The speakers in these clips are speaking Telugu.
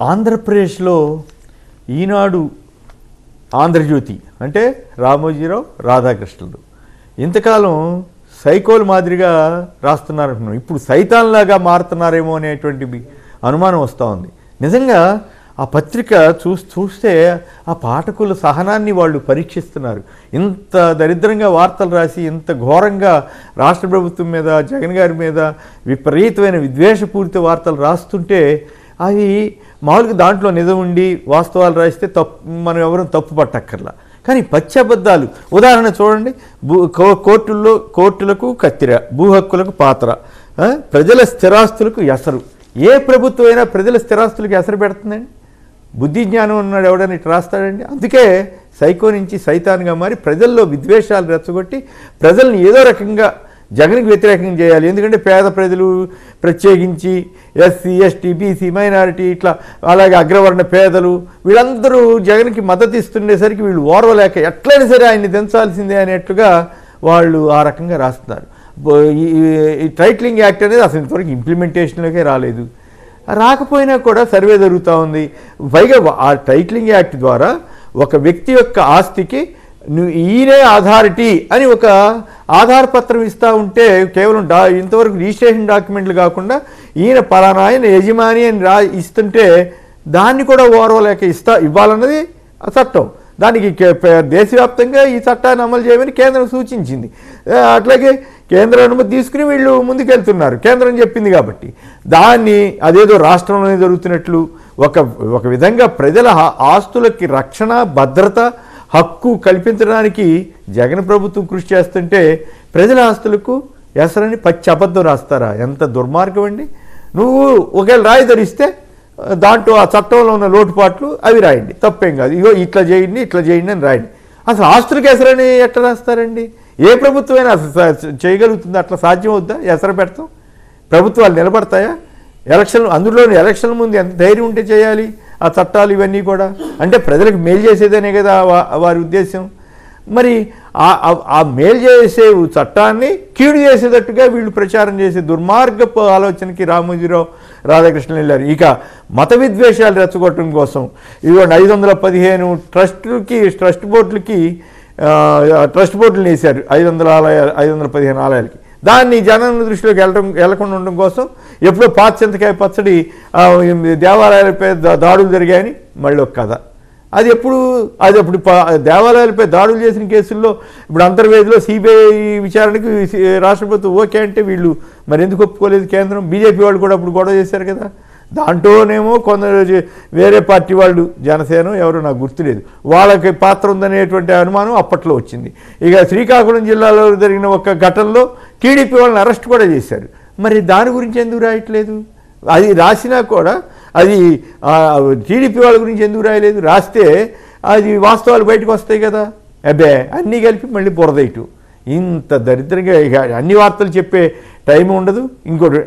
ఆంధ్రప్రదేశ్లో ఈనాడు, ఆంధ్రజ్యోతి అంటే రామోజీరావు, రాధాకృష్ణుడు ఇంతకాలం సైకోల్ మాదిరిగా రాస్తున్నారంటున్నాం. ఇప్పుడు సైతాన్లాగా మారుతున్నారేమో అనేటువంటి అనుమానం వస్తూ ఉంది. నిజంగా ఆ పత్రిక చూస్తే ఆ పాఠకుల సహనాన్ని వాళ్ళు పరీక్షిస్తున్నారు. ఇంత దరిద్రంగా వార్తలు రాసి, ఇంత ఘోరంగా రాష్ట్ర ప్రభుత్వం మీద, జగన్ గారి మీద విపరీతమైన విద్వేషపూరిత వార్తలు రాస్తుంటే అవి మామూలుగా దాంట్లో నిజం ఉండి వాస్తవాలు రాస్తే మనం ఎవరూ తప్పు పట్టక్కర్లా. కానీ పచ్చబద్దాలు, ఉదాహరణ చూడండి, కోర్టులకు కత్తిర, భూ హక్కులకు పాత్ర, ప్రజల స్థిరాస్తులకు ఎసరు. ఏ ప్రభుత్వం అయినా ప్రజల స్థిరాస్తులకు ఎసరు పెడుతుందండి? బుద్ధి జ్ఞానం ఉన్నాడు ఎవడని ఇట్లా రాస్తాడండి? అందుకే సైకో నుంచి సైతాన్గా మారి ప్రజల్లో విద్వేషాలు రెచ్చగొట్టి ప్రజల్ని ఏదో రకంగా జగన్కి వ్యతిరేకంగా చేయాలి. ఎందుకంటే పేద ప్రజలు, ప్రత్యేకించి ఎస్సీ, ఎస్టీ, బీసీ, మైనారిటీ, ఇట్లా అలాగే అగ్రవర్ణ పేదలు వీళ్ళందరూ జగన్కి మద్దతు ఇస్తుండేసరికి వీళ్ళు ఓర్వలేక ఎట్లయినా సరే ఆయన్ని దించాల్సిందే అనేట్లుగా వాళ్ళు ఆ రకంగా రాస్తున్నారు. ఈ టైటిలింగ్ యాక్ట్ అనేది అసలు ఇంతవరకు ఇంప్లిమెంటేషన్లోకే రాలేదు. రాకపోయినా కూడా సర్వే జరుగుతూ ఉంది. పైగా ఆ టైటిలింగ్ యాక్ట్ ద్వారా ఒక వ్యక్తి యొక్క ఆస్తికి ఈయనే అథారిటీ అని ఒక ఆధార పత్రం ఇస్తూ ఉంటే కేవలం ఇంతవరకు రిజిస్ట్రేషన్ డాక్యుమెంట్లు కాకుండా ఈయన పలానా ఆయన యజమాని అని ఇస్తుంటే దాన్ని కూడా ఓర్వలేక ఇవ్వాలన్నది ఆ చట్టం. దానికి దేశవ్యాప్తంగా ఈ చట్టాన్ని అమలు చేయమని కేంద్రం సూచించింది. అట్లాగే కేంద్ర అనుమతి తీసుకుని వీళ్ళు ముందుకెళ్తున్నారు, కేంద్రం చెప్పింది కాబట్టి. దాన్ని అదేదో రాష్ట్రంలోనే జరుగుతున్నట్లు ఒక విధంగా ప్రజల ఆస్తులకి రక్షణ, భద్రత, హక్కు కల్పించడానికి జగన్ ప్రభుత్వం కృషి చేస్తుంటే ప్రజల ఆస్తులకు ఎసరని పచ్చి అబద్ధం రాస్తారా? ఎంత దుర్మార్గం అండి! నువ్వు ఒకవేళ రాయి ధరిస్తే దాంట్లో ఆ చట్టంలో ఉన్న లోటుపాట్లు అవి రాయండి, తప్పేం కాదు. ఇగో ఇట్లా చేయండి, ఇట్లా చేయండి అని రాయండి. అసలు ఆస్తులకు ఎసరని ఎట్లా రాస్తారండి? ఏ ప్రభుత్వమైనా అసలు చేయగలుగుతుంది? అట్లా సాధ్యం అవుద్దా? ఎసర పెడతాం? ప్రభుత్వాలు నిలబడతాయా? అందులోని ఎలక్షన్ ముందు ఎంత ధైర్యం ఉంటే చేయాలి ఆ చట్టాలు ఇవన్నీ కూడా? అంటే ప్రజలకు మేలు చేసేదనే కదా వారి ఉద్దేశం. మరి ఆ మేలు చేసే చట్టాన్ని కీడు చేసేటట్టుగా వీళ్ళు ప్రచారం చేసే దుర్మార్గపు ఆలోచనకి రామోజీరావు, రాధాకృష్ణన్ వెళ్ళారు. ఇక మత విద్వేషాలు రెచ్చగొట్టడం కోసం ఇదిగోండి 515 ట్రస్ట్ బోర్డులు వేశారు 515 ఆలయాలకి. దాన్ని జనాల దృష్టిలోకి వెళ్లకుండా ఉండడం కోసం ఎప్పుడో పాత చింతకాయ పచ్చడి దేవాలయాలపై దాడులు జరిగాయని మళ్ళీ ఒక కథ. అది అప్పుడు దేవాలయాలపై దాడులు చేసిన కేసుల్లో ఇప్పుడు అంతర్వేదిలో సిబిఐ విచారణకు రాష్ట్ర ప్రభుత్వం ఓకే అంటే వీళ్ళు మరి ఎందుకు ఒప్పుకోలేదు కేంద్రం? బీజేపీ వాళ్ళు కూడా అప్పుడు గొడవ చేశారు కదా. దాంట్లోనేమో కొందరు వేరే పార్టీ వాళ్ళు, జనసేన ఎవరో నాకు గుర్తులేదు, వాళ్ళకి పాత్ర ఉందనేటువంటి అనుమానం అప్పట్లో వచ్చింది. ఇక శ్రీకాకుళం జిల్లాలో జరిగిన ఒక ఘటనలో టీడీపీ వాళ్ళని అరెస్ట్ కూడా చేశారు. మరి దాని గురించి ఎందుకు రాయట్లేదు? అది రాసినా కూడా అది టీడీపీ వాళ్ళ గురించి ఎందుకు రాయలేదు? రాస్తే అది వాస్తవాలు బయటకు వస్తాయి కదా. అబ్బే అన్నీ కలిపి మళ్ళీ బురదైటు. ఇంత దరిద్రంగా ఇక అన్ని వార్తలు చెప్పే టైం ఉండదు. ఇంకోటి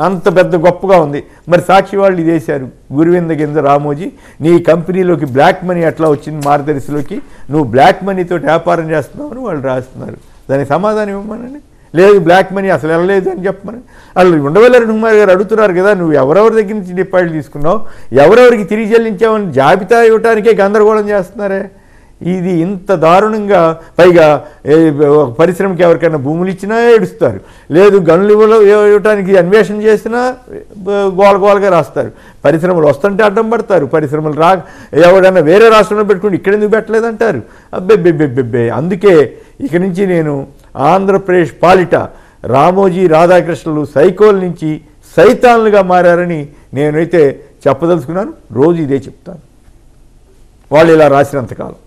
అంత పెద్ద గొప్పగా ఉంది. మరి సాక్షి వాళ్ళు ఇది వేశారు, గురువింద కింద రామోజీ నీ కంపెనీలోకి బ్లాక్ మనీ ఎట్లా వచ్చింది మార్గదర్శిలోకి, నువ్వు బ్లాక్ మనీతో వ్యాపారం చేస్తున్నావు అని వాళ్ళు రాస్తున్నారు. దానికి సమాధానం ఇవ్వమనండి. లేదు బ్లాక్ మనీ అసలు వెళ్ళలేదు అని చెప్పమని. అసలు ఉండవల్లి కుమార్ గారు అడుగుతున్నారు కదా, నువ్వు ఎవరెవరి దగ్గర నుంచి డిపాజిట్ తీసుకున్నావు, ఎవరెవరికి తిరిగి చెల్లించావని జాబితా ఇవ్వటానికే గందరగోళం చేస్తున్నారే. ఇది ఇంత దారుణంగా, పైగా పరిశ్రమకి ఎవరికైనా భూములు ఇచ్చినా ఏడుస్తారు, లేదు గనులు ఇవ్వటానికి అన్వేషణ చేసినా గోలగోలగా రాస్తారు. పరిశ్రమలు వస్తుంటే అడ్డం పడతారు, పరిశ్రమలు ఎవరైనా వేరే రాష్ట్రంలో పెట్టుకుని ఇక్కడ ఎందుకు పెట్టలేదంటారు. అబ్బెబ్బెబ్బెబ్బెబ్బే. అందుకే ఇక నుంచి నేను ఆంధ్రప్రదేశ్ పాలిట రామోజీ, రాధాకృష్ణులు సైకోల్ నుంచి సైతాన్లుగా మారారని నేనైతే చెప్పదలుచుకున్నాను. రోజు ఇదే చెప్తాను వాళ్ళు ఇలా రాసినంతకాలం.